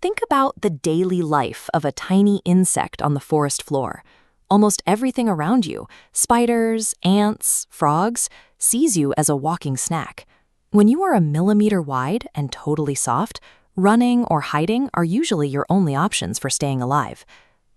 Think about the daily life of a tiny insect on the forest floor. Almost everything around you, spiders, ants, frogs, sees you as a walking snack. When you are a millimeter wide and totally soft, running or hiding are usually your only options for staying alive.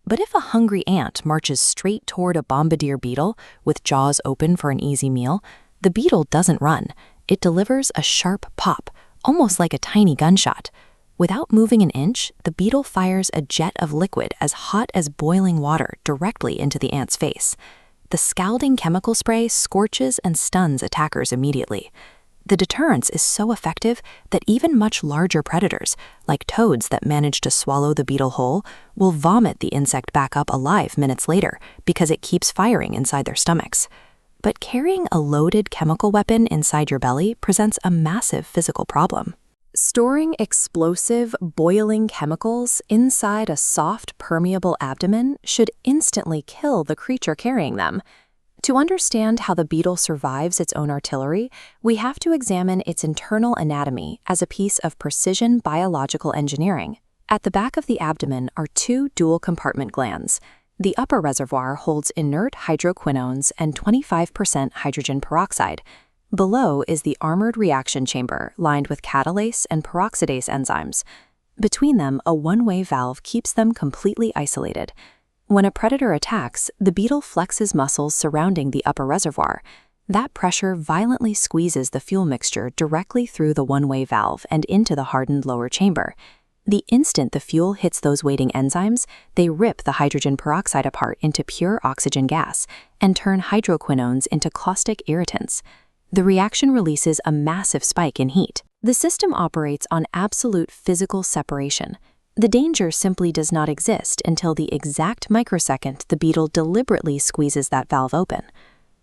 But if a hungry ant marches straight toward a bombardier beetle with jaws open for an easy meal, the beetle doesn't run. It delivers a sharp pop, almost like a tiny gunshot. Without moving an inch, the beetle fires a jet of liquid as hot as boiling water directly into the ant's face. The scalding chemical spray scorches and stuns attackers immediately. The deterrence is so effective that even much larger predators, like toads that manage to swallow the beetle whole, will vomit the insect back up alive minutes later because it keeps firing inside their stomachs. But carrying a loaded chemical weapon inside your belly presents a massive physical problem. Storing explosive, boiling chemicals inside a soft, permeable abdomen should instantly kill the creature carrying them. To understand how the beetle survives its own artillery, we have to examine its internal anatomy as a piece of precision biological engineering. At the back of the abdomen are two dual-compartment glands. The upper reservoir holds inert hydroquinones and 25% hydrogen peroxide. Below is the armored reaction chamber lined with catalase and peroxidase enzymes. Between them, a one-way valve keeps them completely isolated. When a predator attacks, the beetle flexes muscles surrounding the upper reservoir. That pressure violently squeezes the fuel mixture directly through the one-way valve and into the hardened lower chamber. The instant the fuel hits those waiting enzymes, they rip the hydrogen peroxide apart into pure oxygen gas and turn hydroquinones into caustic irritants. The reaction releases a massive spike in heat. The system operates on absolute physical separation. The danger simply does not exist until the exact microsecond the beetle deliberately squeezes that valve open.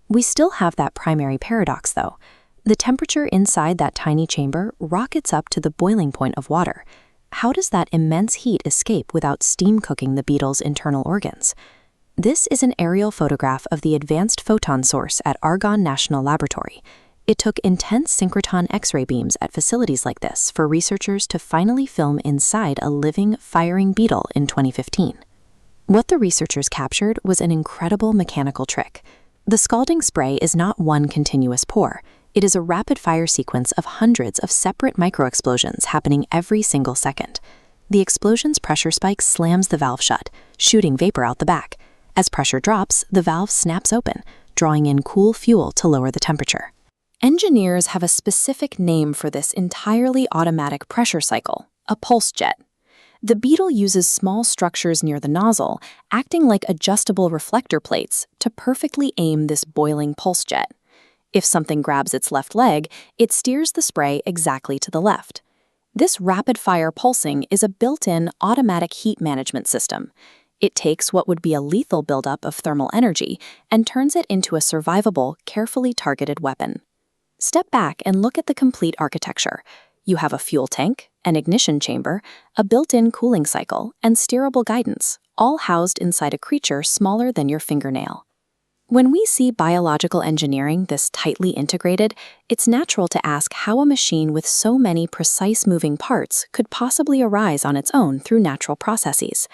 We still have that primary paradox, though. The temperature inside that tiny chamber rockets up to the boiling point of water. How does that immense heat escape without steam cooking the beetle's internal organs? This is an aerial photograph of the Advanced Photon Source at Argonne National Laboratory. It took intense synchrotron X-ray beams at facilities like this for researchers to finally film inside a living, firing beetle in 2015. What the researchers captured was an incredible mechanical trick. The scalding spray is not one continuous pour. It is a rapid-fire sequence of hundreds of separate microexplosions happening every single second. The explosion's pressure spike slams the valve shut, shooting vapor out the back. As pressure drops, the valve snaps open, drawing in cool fuel to lower the temperature. Engineers have a specific name for this entirely automatic pressure cycle, a pulse jet. The beetle uses small structures near the nozzle, acting like adjustable reflector plates, to perfectly aim this boiling pulse jet. If something grabs its left leg, it steers the spray exactly to the left. This rapid-fire pulsing is a built-in automatic heat management system. It takes what would be a lethal buildup of thermal energy and turns it into a survivable, carefully targeted weapon. Step back and look at the complete architecture. You have a fuel tank, an ignition chamber, a built-in cooling cycle, and steerable guidance, all housed inside a creature smaller than your fingernail. When we see biological engineering this tightly integrated, it's natural to ask how a machine with so many precise moving parts could possibly arise on its own through natural processes.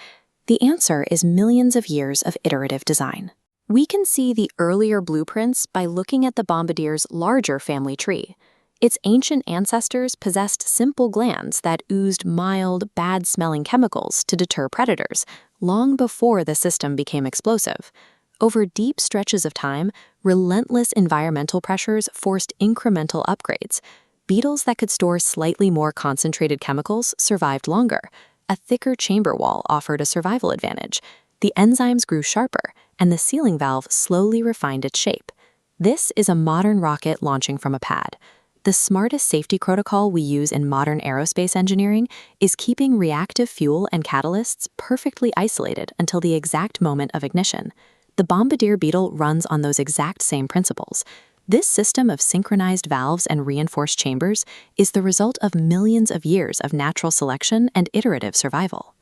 The answer is millions of years of iterative design. We can see the earlier blueprints by looking at the bombardier's larger family tree. Its ancient ancestors possessed simple glands that oozed mild, bad-smelling chemicals to deter predators, long before the system became explosive. Over deep stretches of time, relentless environmental pressures forced incremental upgrades. Beetles that could store slightly more concentrated chemicals survived longer. A thicker chamber wall offered a survival advantage. The enzymes grew sharper, and the sealing valve slowly refined its shape. This is a modern rocket launching from a pad. The smartest safety protocol we use in modern aerospace engineering is keeping reactive fuel and catalysts perfectly isolated until the exact moment of ignition. The bombardier beetle runs on those exact same principles. This system of synchronized valves and reinforced chambers is the result of millions of years of natural selection and iterative survival.